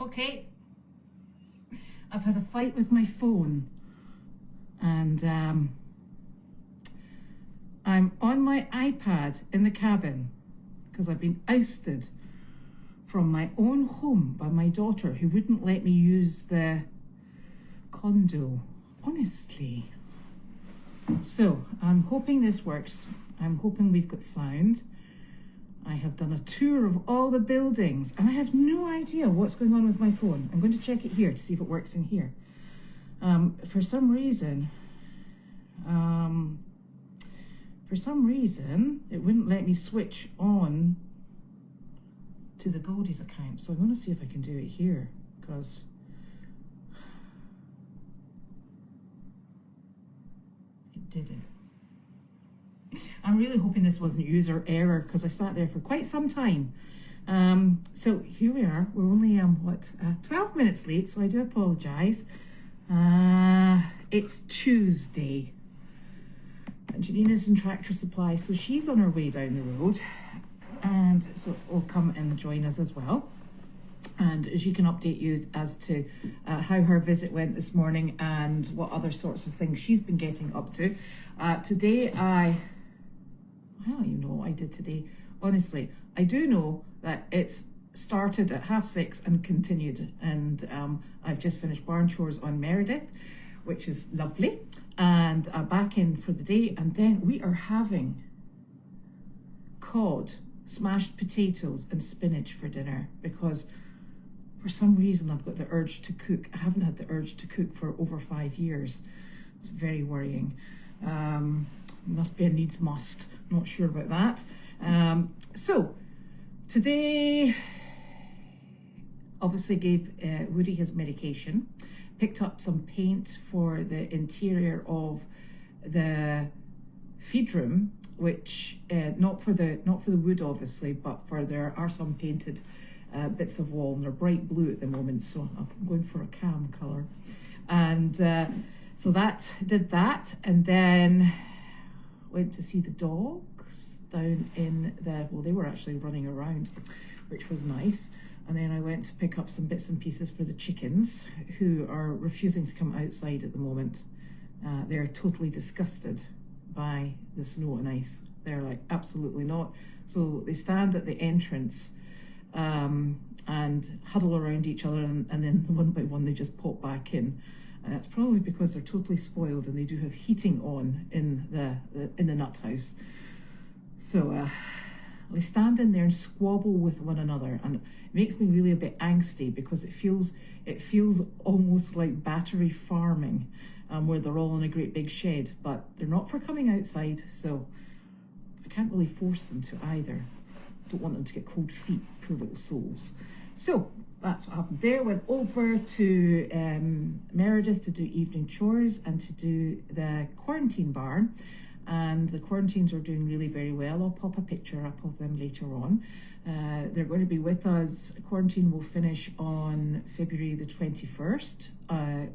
Okay, I've had a fight with my phone, and I'm on my iPad in the cabin because I've been ousted from my own home by my daughter, who wouldn't let me use the condo. Honestly. So I'm hoping this works. I'm hoping we've got sound. I have done a tour of all the buildings and I have no idea what's going on with my phone. I'm going to check it here to see if it works in here. For some reason, it wouldn't let me switch on to the Goldy's account. So I'm going to see if I can do it here, because it didn't. I'm really hoping this wasn't user error, because I sat there for quite some time. So here we are. We're only 12 minutes late, so I do apologise. It's Tuesday. And Janina's in Tractor Supply, so she's on her way down the road, and so will come and join us as well. And she can update you as to how her visit went this morning and what other sorts of things she's been getting up to. Today, I don't even know what I did today. Honestly, I do know that it's started at 6:30 and continued. And I've just finished barn chores on Meredith, which is lovely. And I'm back in for the day. And then we are having cod, smashed potatoes and spinach for dinner, because for some reason I've got the urge to cook. I haven't had the urge to cook for over 5 years. It's very worrying. Must be a needs must. Not sure about that. So today, obviously gave Woody his medication, picked up some paint for the interior of the feed room, which not for the wood obviously, but for there are some painted bits of wall, and they're bright blue at the moment, so I'm going for a cam colour. And so that did that, and then went to see the dogs down in they were actually running around, which was nice. And then I went to pick up some bits and pieces for the chickens, who are refusing to come outside at the moment. They're totally disgusted by the snow and ice. They're like, absolutely not. So they stand at the entrance and huddle around each other, and then one by one they just pop back in. And that's probably because they're totally spoiled, and they do have heating on in the nut house. So they stand in there and squabble with one another, and it makes me really a bit angsty, because it feels almost like battery farming, where they're all in a great big shed, but they're not for coming outside, so I can't really force them to either. Don't want them to get cold feet, poor little souls. So that's what happened there. Went over to Meredith to do evening chores and to do the quarantine barn. And the quarantines are doing really very well. I'll pop a picture up of them later on. They're going to be with us. Quarantine will finish on February the 21st.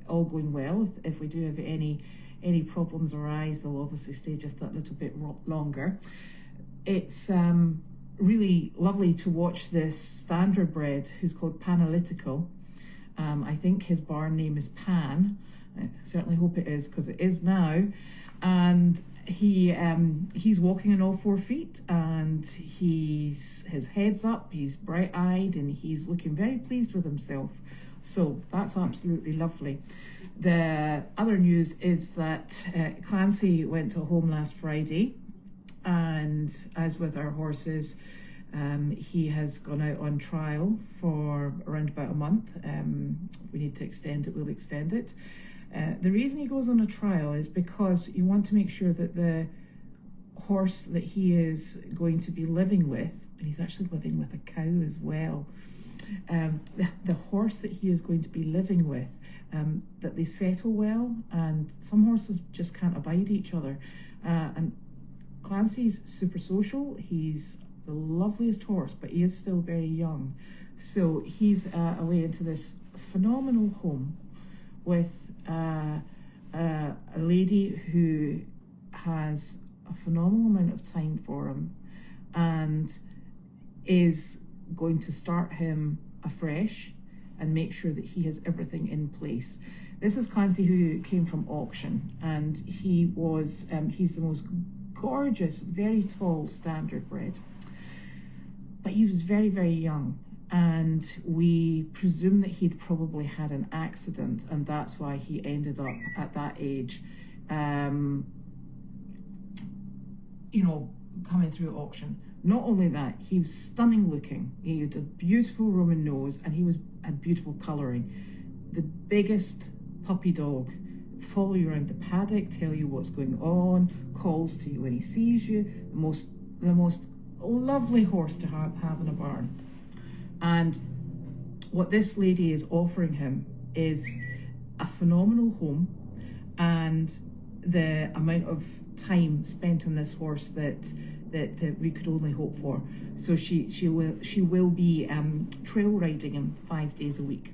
All going well. If we do have any problems arise, they'll obviously stay just that little bit longer. It's really lovely to watch this standardbred, who's called Panalytical. I think his barn name is Pan. I certainly hope it is, because it is now. And he's walking on all 4 feet, and his head's up, he's bright-eyed, and he's looking very pleased with himself. So that's absolutely lovely. The other news is that Clancy went to home last Friday, and as with our horses, he has gone out on trial for around about a month. If we need to extend it, we'll extend it. The reason he goes on a trial is because you want to make sure that the horse that he is going to be living with, and he's actually living with a cow as well, the horse that he is going to be living with, that they settle well, and some horses just can't abide each other. And Clancy's super social. He's the loveliest horse, but he is still very young. So he's away into this phenomenal home with a lady who has a phenomenal amount of time for him and is going to start him afresh. and make sure that he has everything in place. This is Clancy, who came from auction, and he was he's the most gorgeous, very tall standard bred, but he was very, very young, and we presume that he'd probably had an accident, and that's why he ended up at that age, coming through auction. Not only that, he was stunning looking. He had a beautiful Roman nose, and had beautiful colouring. The biggest puppy dog, follow you around the paddock, tell you what's going on, calls to you when he sees you. The most lovely horse to have in a barn. And what this lady is offering him is a phenomenal home, and the amount of time spent on this horse that we could only hope for. So she will be trail riding him 5 days a week.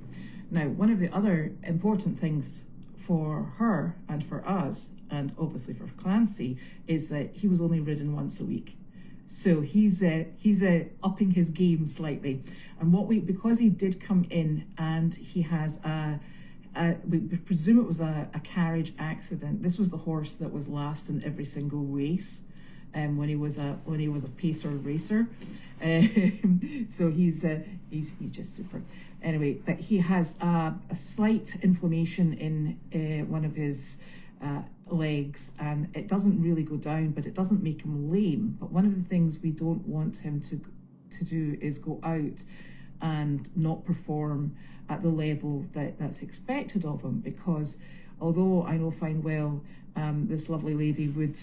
Now, one of the other important things for her and for us, and obviously for Clancy, is that he was only ridden once a week. So he's upping his game slightly. And because he did come in and he has we presume it was a carriage accident. This was the horse that was last in every single race, when he was a pacer racer. So he's just super. Anyway, but he has a slight inflammation in one of his legs, and it doesn't really go down, but it doesn't make him lame. But one of the things we don't want him to do is go out and not perform at the level that's expected of him, because although I know fine well this lovely lady would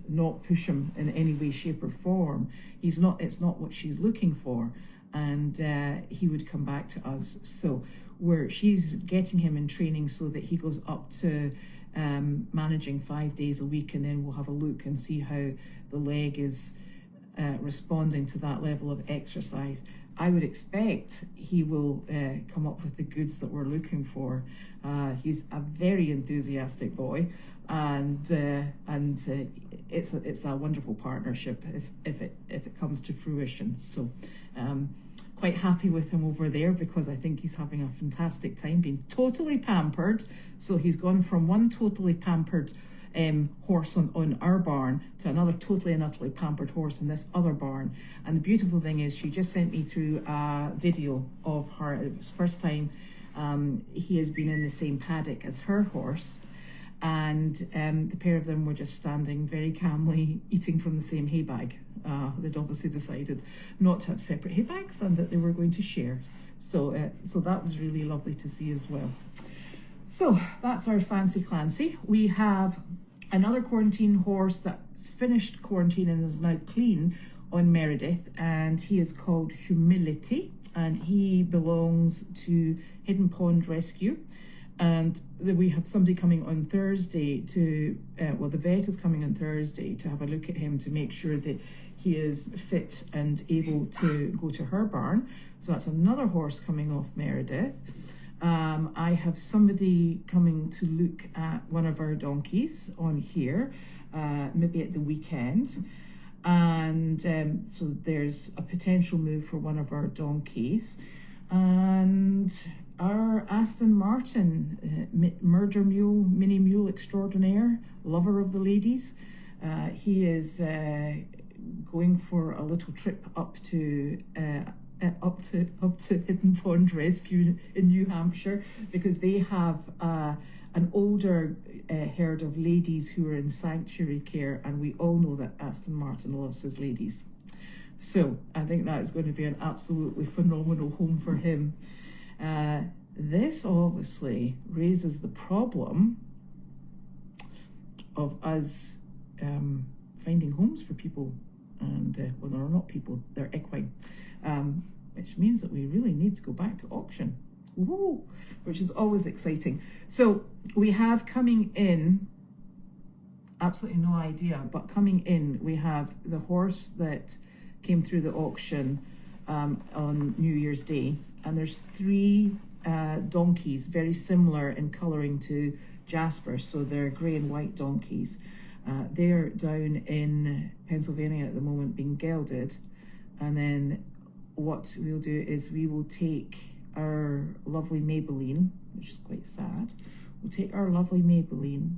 not push him in any way, shape or form, it's not what she's looking for, and he would come back to us. So she's getting him in training so that he goes up to managing 5 days a week, and then we'll have a look and see how the leg is responding to that level of exercise. I would expect he will come up with the goods that we're looking for. He's a very enthusiastic boy, and it's a wonderful partnership if it comes to fruition. So quite happy with him over there, because I think he's having a fantastic time being totally pampered. So he's gone from one totally pampered horse on our barn to another totally and utterly pampered horse in this other barn. And the beautiful thing is, she just sent me through a video of her. It was first time he has been in the same paddock as her horse, and the pair of them were just standing very calmly eating from the same hay bag. They'd obviously decided not to have separate hay bags and that they were going to share. So that was really lovely to see as well. So that's our fancy Clancy. We have another quarantine horse that's finished quarantine and is now clean on Meredith, and he is called Humility, and he belongs to Hidden Pond Rescue. And we have somebody coming on Thursday the vet is coming on Thursday to have a look at him to make sure that he is fit and able to go to her barn. So that's another horse coming off Meredith. I have somebody coming to look at one of our donkeys on here, maybe at the weekend. And so there's a potential move for one of our donkeys. And our Aston Martin, murder mule, mini mule extraordinaire, lover of the ladies. He is going for a little trip up to Hidden Pond Rescue in New Hampshire, because they have an older herd of ladies who are in sanctuary care, and we all know that Aston Martin loves his ladies. So I think that is going to be an absolutely phenomenal home for him. This obviously raises the problem of us finding homes for people, and well, they're not people, they're equine, which means that we really need to go back to auction. Woo, which is always exciting. So we have coming in, absolutely no idea, but coming in we have the horse that came through the auction on New Year's Day, and there's 3 donkeys very similar in colouring to Jasper, so they're grey and white donkeys. They're down in Pennsylvania at the moment being gelded, and then what we'll do is we will take our lovely Maybelline, which is quite sad. We'll take our lovely Maybelline,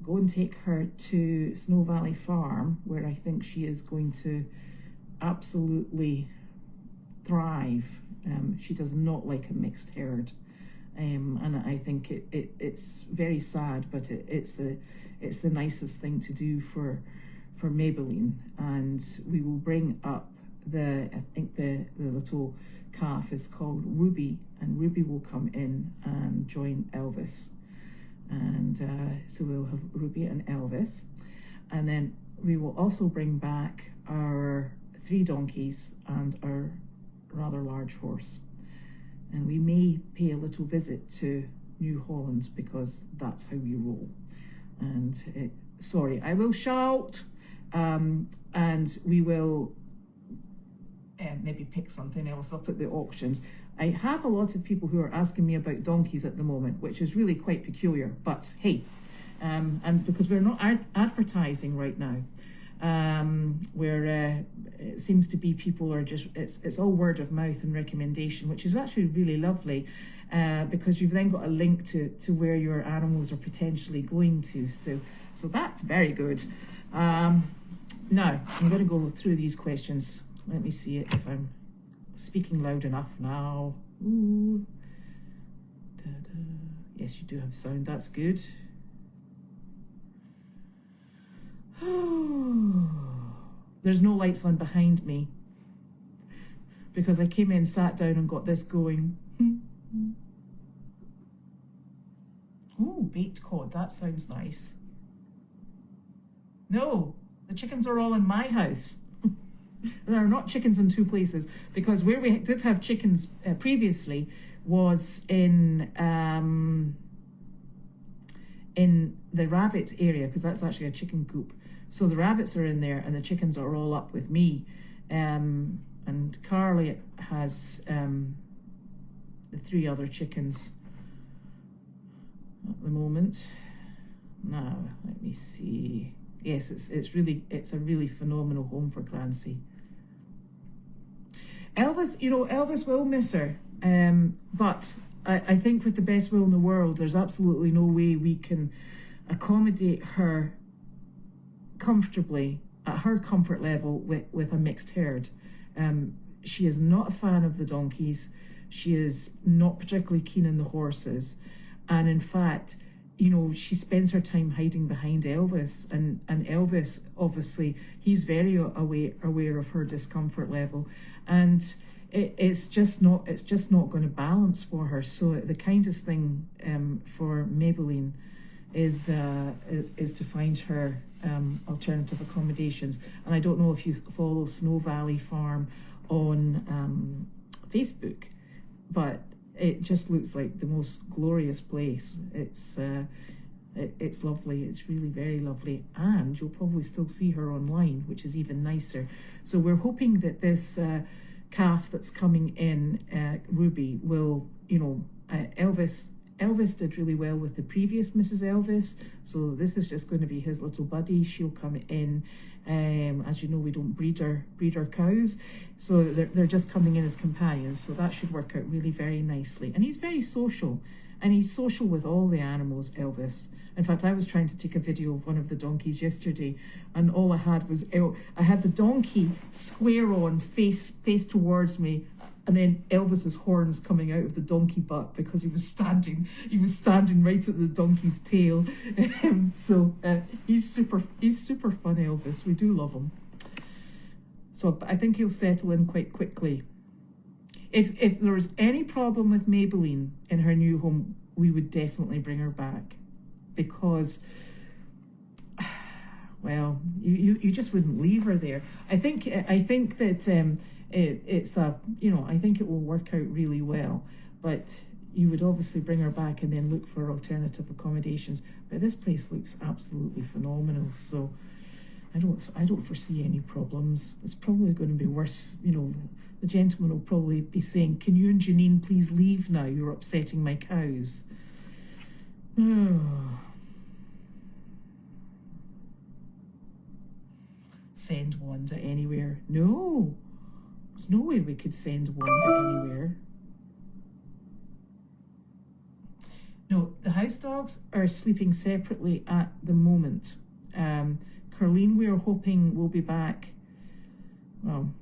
go and take her to Snow Valley Farm, where I think she is going to absolutely thrive. She does not like a mixed herd, and I think it's very sad, but it's the nicest thing to do for Maybelline. And we will bring up I think the little calf is called Ruby, and Ruby will come in and join Elvis. And so we'll have Ruby and Elvis. And then we will also bring back our 3 donkeys and our rather large horse. And we may pay a little visit to New Holland, because that's how we roll. And sorry, I will shout. And we will maybe pick something else up at the auctions. I have a lot of people who are asking me about donkeys at the moment, which is really quite peculiar, but hey, and because we're not advertising right now, where it seems to be people are just, it's all word of mouth and recommendation, which is actually really lovely, because you've then got a link to where your animals are potentially going to, so that's very good. Now, I'm going to go through these questions. Let me see if I'm speaking loud enough now. Ooh. Da-da. Yes, you do have sound. That's good. There's no lights on behind me because I came in, sat down and got this going. Oh, baked cod. That sounds nice. No, the chickens are all in my house. There are not chickens in 2 places, because where we did have chickens previously was in the rabbit area, because that's actually a chicken coop. So the rabbits are in there and the chickens are all up with me. And Carly has the 3 other chickens at the moment. Now, let me see. Yes, it's a really phenomenal home for Clancy. Elvis, Elvis will miss her, but I think with the best will in the world, there's absolutely no way we can accommodate her comfortably at her comfort level with a mixed herd. She is not a fan of the donkeys. She is not particularly keen on the horses, and in fact, she spends her time hiding behind Elvis, and Elvis, obviously, he's very aware of her discomfort level, and it's just not going to balance for her. So the kindest thing for Maybelline is to find her alternative accommodations. And I don't know if you follow Snow Valley Farm on Facebook, but it just looks like the most glorious place. It's lovely. It's really very lovely, and you'll probably still see her online, which is even nicer. So we're hoping that this calf that's coming in, Ruby, will, Elvis did really well with the previous Mrs. Elvis, so this is just going to be his little buddy. She'll come in. As you know, we don't breed our cows, so they're just coming in as companions, so that should work out really very nicely. And he's very social, and he's social with all the animals, Elvis. In fact, I was trying to take a video of one of the donkeys yesterday, and all I had was I had the donkey square on, face towards me, and then Elvis's horns coming out of the donkey butt, because he was standing right at the donkey's tail. So he's super fun, Elvis. We do love him. So I think he'll settle in quite quickly. If there was any problem with Maybelline in her new home, we would definitely bring her back, because, well, you just wouldn't leave her there. I think that it's I think it will work out really well, but you would obviously bring her back and then look for alternative accommodations. But this place looks absolutely phenomenal, so I don't foresee any problems. It's probably going to be worse. The gentleman will probably be saying, "Can you and Janine please leave now? You're upsetting my cows." Send Wanda anywhere? No. There's no way we could send Wanda anywhere. No, the house dogs are sleeping separately at the moment. Carleen, we are hoping will be back. Well,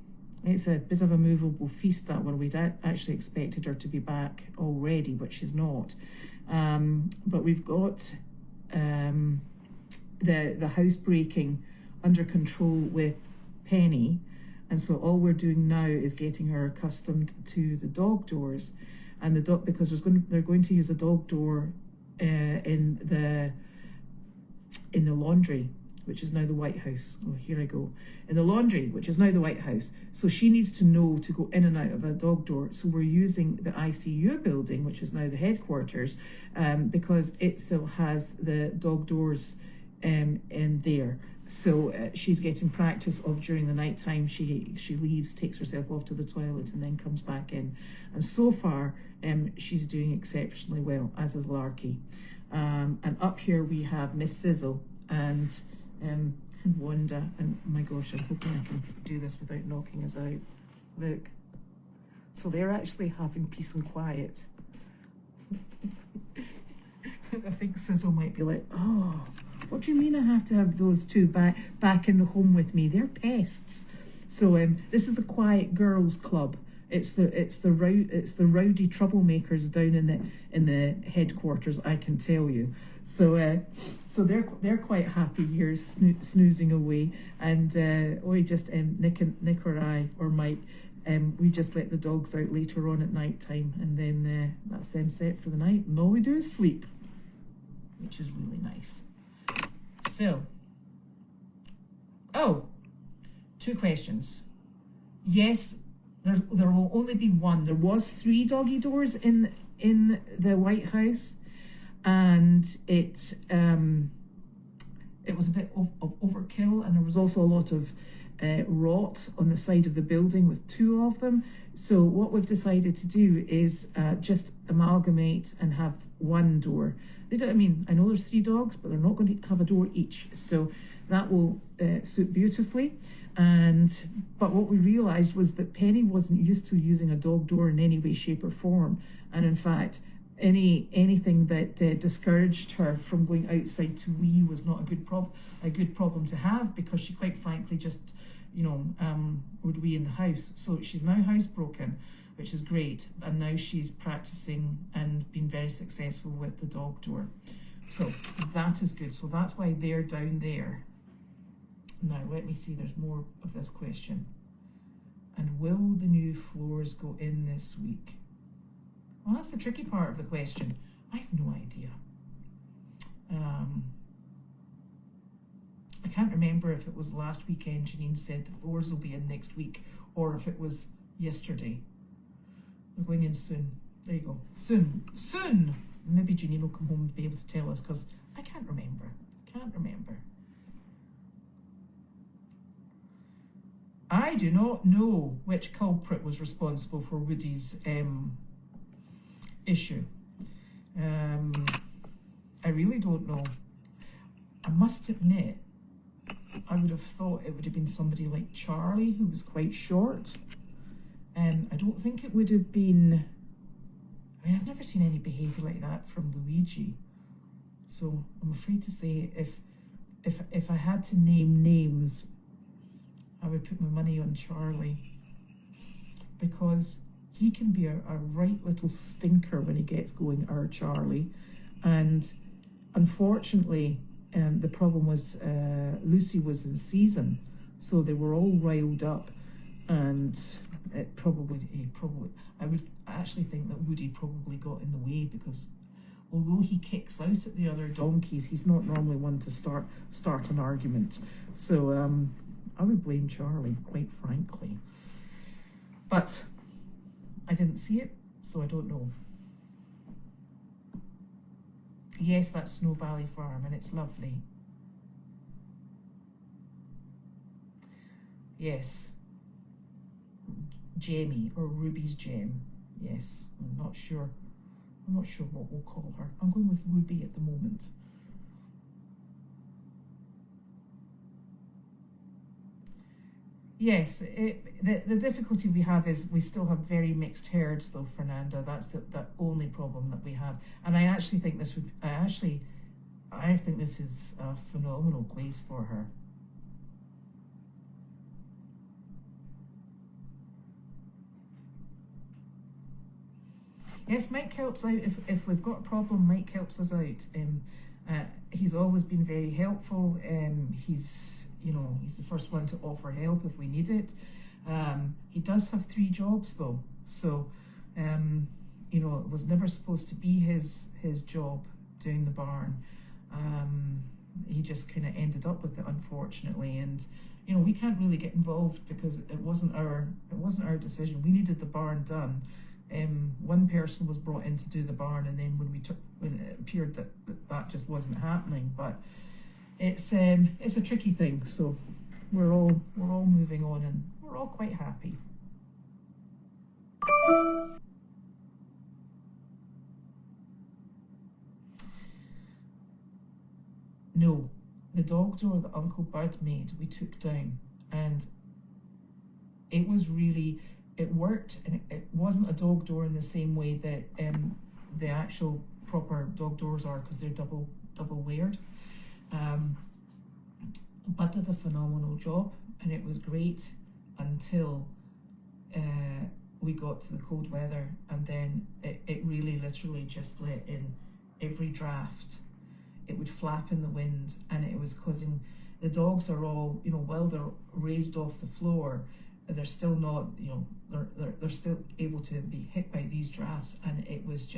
it's a bit of a movable feast, that one. We'd actually expected her to be back already, but she's not. But we've got the housebreaking under control with Penny, and so all we're doing now is getting her accustomed to the dog doors, and the dog, because they're going to use a dog door in the laundry, which is now the White House. Oh, here I go. In the laundry, which is now the White House. So she needs to know to go in and out of a dog door. So we're using the ICU building, which is now the headquarters, because it still has the dog doors in there. So she's getting practice of, during the night time, she leaves, takes herself off to the toilet, and then comes back in. And so far, she's doing exceptionally well, as is Larky. And up here we have Miss Sizzle and Wanda. And oh my gosh, I'm hoping I can do this without knocking us out. Look. So they're actually having peace and quiet. I think Sizzle might be like, oh, what do you mean I have to have those two back in the home with me? They're pests. So this is the Quiet Girls Club. It's the rowdy troublemakers down in the headquarters, I can tell you. So they're quite happy here, snoozing away. And we just Nick or I or Mike, we just let the dogs out later on at night time, and then that's them set for the night, and all we do is sleep, which is really nice. So, two questions. Yes, there will only be one. There was 3 doggy doors in the White House, and it was a bit of overkill, and there was also a lot of rot on the side of the building with 2 of them. So what we've decided to do is just amalgamate and have 1 door. I know there's 3 dogs, but they're not going to have a door each. So that will suit beautifully. But what we realized was that Penny wasn't used to using a dog door in any way, shape or form. And in fact, anything that discouraged her from going outside to wee was not a good problem to have, because she quite frankly just, would wee in the house. So she's now housebroken, which is great, and now she's practicing and been very successful with the dog door. So that is good. So that's why they're down there. Now let me see, there's more of this question. And will the new floors go in this week? Well, that's the tricky part of the question. I have no idea. I can't remember if it was last weekend Janine said the floors will be in next week, or if it was yesterday. They're going in soon. There you go. Soon. Maybe Janine will come home and be able to tell us, because I can't remember. I do not know which culprit was responsible for Woody's issue. I really don't know. I must admit, I would have thought it would have been somebody like Charlie, who was quite short. I don't think it would have been... I've never seen any behaviour like that from Luigi. So I'm afraid to say, if I had to name names, I would put my money on Charlie, because he can be a right little stinker when he gets going, our Charlie. And unfortunately, the problem was Lucy was in season, so they were all riled up, and I would actually think that Woody probably got in the way, because although he kicks out at the other donkeys, he's not normally one to start an argument. So I would blame Charlie, quite frankly. But I didn't see it, so I don't know. Yes, that's Snow Valley Farm, and it's lovely. Yes. Jamie, or Ruby's Gem. Yes, I'm not sure what we'll call her. I'm going with Ruby at the moment. Yes, the difficulty we have is we still have very mixed herds, though, Fernanda. That's the only problem that we have. And I actually think I think this is a phenomenal place for her. Yes, Mike helps out. If we've got a problem, Mike helps us out. He's always been very helpful. He's the first one to offer help if we need it. He does have 3 jobs though, so it was never supposed to be his job doing the barn. He just kind of ended up with it, unfortunately, and we can't really get involved because it wasn't our decision. We needed the barn done. One person was brought in to do the barn, and then when it appeared that just wasn't happening. But it's a tricky thing. So we're all moving on, and we're all quite happy. No, the dog door that Uncle Bud made, we took down, and it was really. It worked, and it wasn't a dog door in the same way that the actual proper dog doors are, because they're double layered. Bud did a phenomenal job, and it was great until we got to the cold weather, and then it really literally just let in every draft. It would flap in the wind, and it was causing the dogs are all while they're raised off the floor, they're still not, they're still able to be hit by these drafts, and it was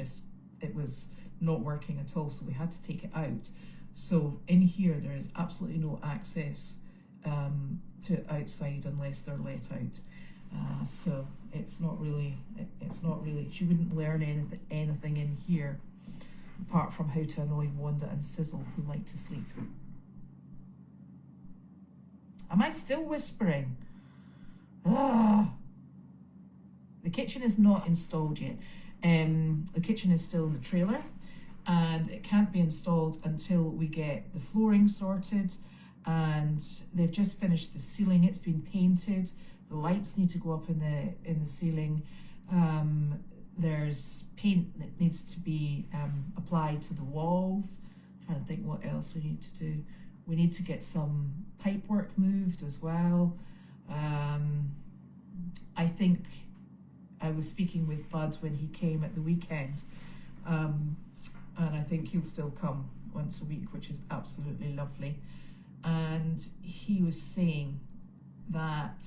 not working at all, so we had to take it out. So in here there is absolutely no access to outside unless they're let out. So it's not really, she wouldn't learn anything in here apart from how to annoy Wanda and Sizzle, who like to sleep. Am I still whispering? The kitchen is not installed yet. The kitchen is still in the trailer, and it can't be installed until we get the flooring sorted, and they've just finished the ceiling. It's been painted. The lights need to go up in the ceiling. There's paint that needs to be applied to the walls. I'm trying to think what else we need to do. We need to get some pipe work moved as well. I think I was speaking with Bud when he came at the weekend, and I think he'll still come once a week, which is absolutely lovely. And he was saying that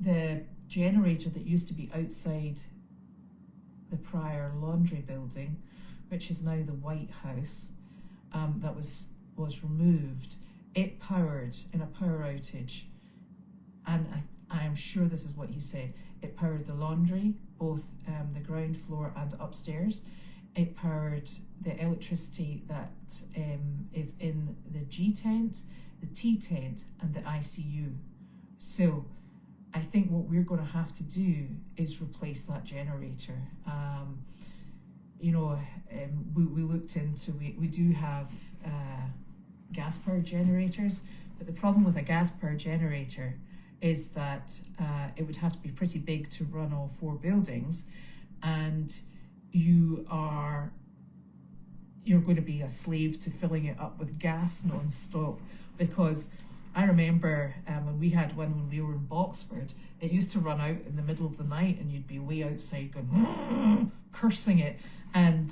the generator that used to be outside the prior laundry building, which is now the White House, that was removed, it powered in a power outage, and I am sure this is what he said. It powered the laundry, both the ground floor and upstairs. It powered the electricity that is in the G tent, the T tent, and the ICU. So I think what we're going to have to do is replace that generator. We looked into, we do have gas powered generators, but the problem with a gas powered generator is that it would have to be pretty big to run all 4 buildings, and you're going to be a slave to filling it up with gas non-stop. Because I remember when we had one when we were in Boxford, it used to run out in the middle of the night, and you'd be way outside going cursing it, and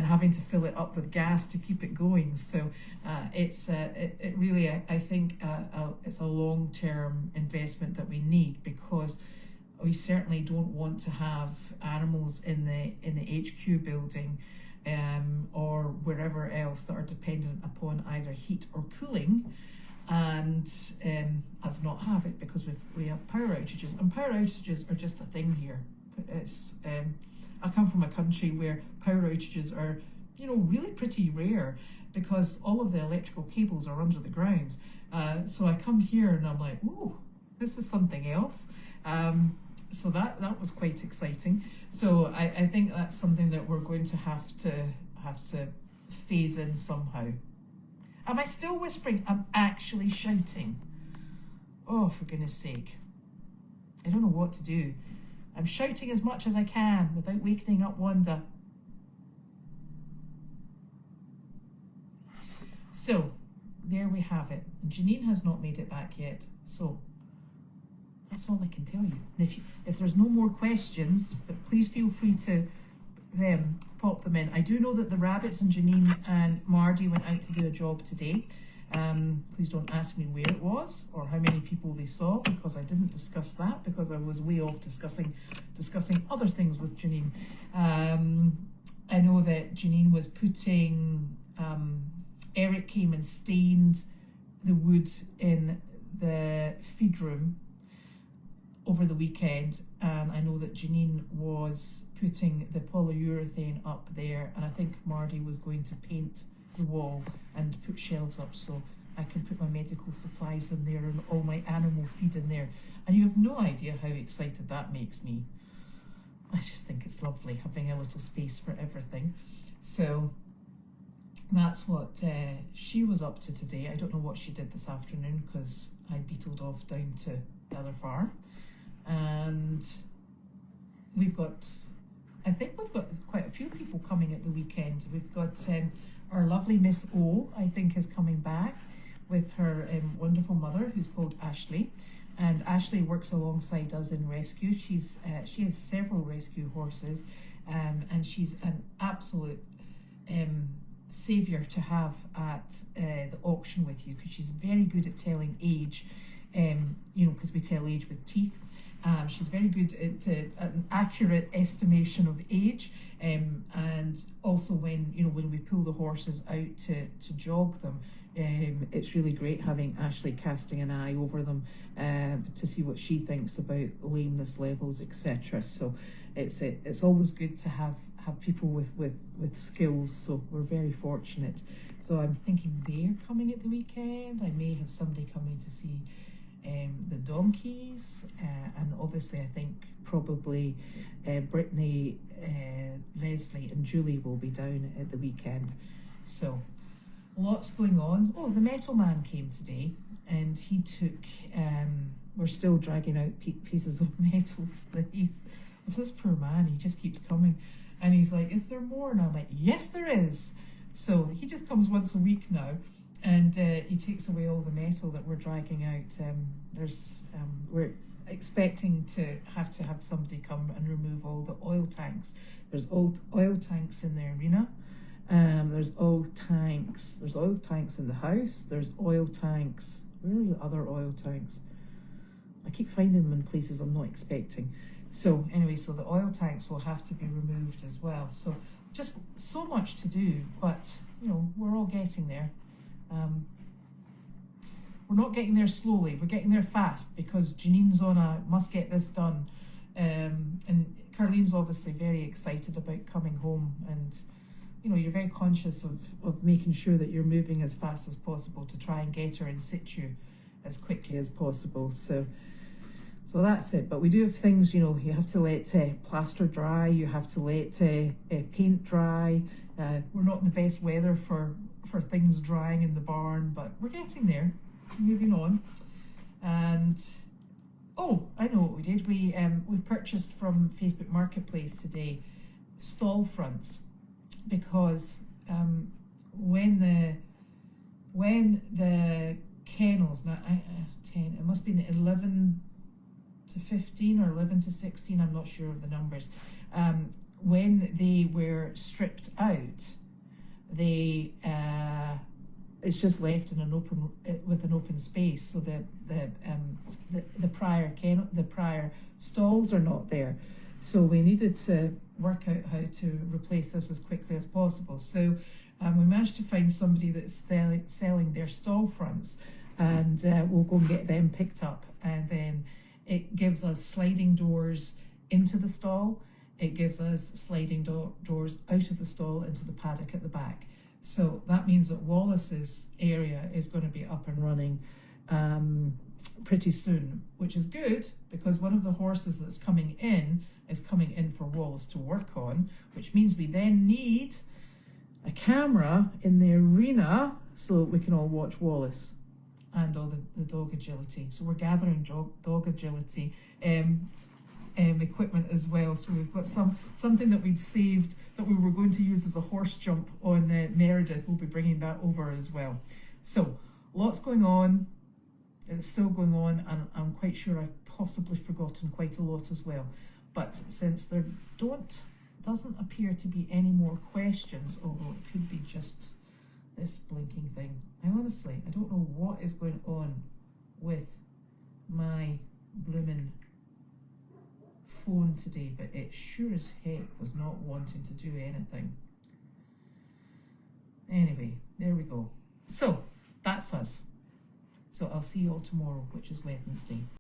having to fill it up with gas to keep it going. So it really, I think it's a long-term investment that we need, because we certainly don't want to have animals in the HQ building or wherever else that are dependent upon either heat or cooling, and us not have it, because we have power outages, and power outages are just a thing here. It's I come from a country where power outages are really pretty rare, because all of the electrical cables are under the ground. So I come here and I'm like, oh, this is something else. So that was quite exciting. So I think that's something that we're going to have to phase in somehow. Am I still whispering? I'm actually shouting. Oh, for goodness sake. I don't know what to do. I'm shouting as much as I can without wakening up Wanda. So, there we have it. And Janine has not made it back yet. So, that's all I can tell you. And if there's no more questions, but please feel free to pop them in. I do know that the rabbits and Janine and Mardy went out to do a job today. Please don't ask me where it was or how many people they saw, because I didn't discuss that, because I was way off discussing other things with Janine. I know that Janine was putting, Eric came and stained the wood in the feed room over the weekend, and I know that Janine was putting the polyurethane up there, and I think Mardy was going to paint the wall and put shelves up so I can put my medical supplies in there and all my animal feed in there. And you have no idea how excited that makes me. I just think it's lovely having a little space for everything. So that's what she was up to today. I don't know what she did this afternoon because I beetled off down to the other farm. And I think we've got quite a few people coming at the weekend. We've got our lovely Miss O, I think, is coming back with her wonderful mother, who's called Ashley. And Ashley works alongside us in rescue. She has several rescue horses, and she's an absolute saviour to have at the auction with you, because she's very good at telling age, because we tell age with teeth. She's very good at an accurate estimation of age, and also when we pull the horses out to jog them, it's really great having Ashley casting an eye over them to see what she thinks about lameness levels, etc. So it's always good to have people with skills. So we're very fortunate. So I'm thinking they're coming at the weekend. I may have somebody coming to see the donkeys, and obviously I think probably Brittany, Leslie and Julie will be down at the weekend. So lots going on. Oh, the metal man came today, and he took we're still dragging out pieces of metal that this poor man, he just keeps coming, and he's like, is there more? And I'm like, yes there is. So he just comes once a week now, and he takes away all the metal that we're dragging out. We're expecting to have somebody come and remove all the oil tanks. There's oil tanks in the arena. There's oil tanks. There's oil tanks in the house. There's oil tanks. Where are the other oil tanks? I keep finding them in places I'm not expecting. So anyway, so the oil tanks will have to be removed as well. So just so much to do, but we're all getting there. We're not getting there slowly, we're getting there fast, because Janine's on a must get this done, and Carlene's obviously very excited about coming home, and you're very conscious of making sure that you're moving as fast as possible to try and get her in situ as quickly as possible. So that's it. But we do have things, you have to let plaster dry, you have to let paint dry. We're not in the best weather for things drying in the barn, but we're getting there. Moving on. And I know what we did. We purchased from Facebook Marketplace today stall fronts, because when the kennels, now 10, it must be 11 to 15 or 11 to 16, I'm not sure of the numbers, when they were stripped out, they it's just left in an open space, so the prior stalls are not there. So we needed to work out how to replace this as quickly as possible. So we managed to find somebody that's selling their stall fronts, and we'll go and get them picked up, and then it gives us sliding doors into the stall. It gives us sliding doors out of the stall into the paddock at the back. So that means that Wallace's area is going to be up and running pretty soon, which is good, because one of the horses that's coming in is coming in for Wallace to work on, which means we then need a camera in the arena so that we can all watch Wallace. and all the dog agility. So we're gathering dog agility equipment as well. So we've got something that we'd saved that we were going to use as a horse jump on Meredith. We'll be bringing that over as well. So lots going on. It's still going on, and I'm quite sure I've possibly forgotten quite a lot as well. But since there doesn't appear to be any more questions, although it could be just this blinking thing. I don't know what is going on with my bloomin' phone today, but it sure as heck was not wanting to do anything. Anyway, there we go. So that's us. So I'll see you all tomorrow, which is Wednesday.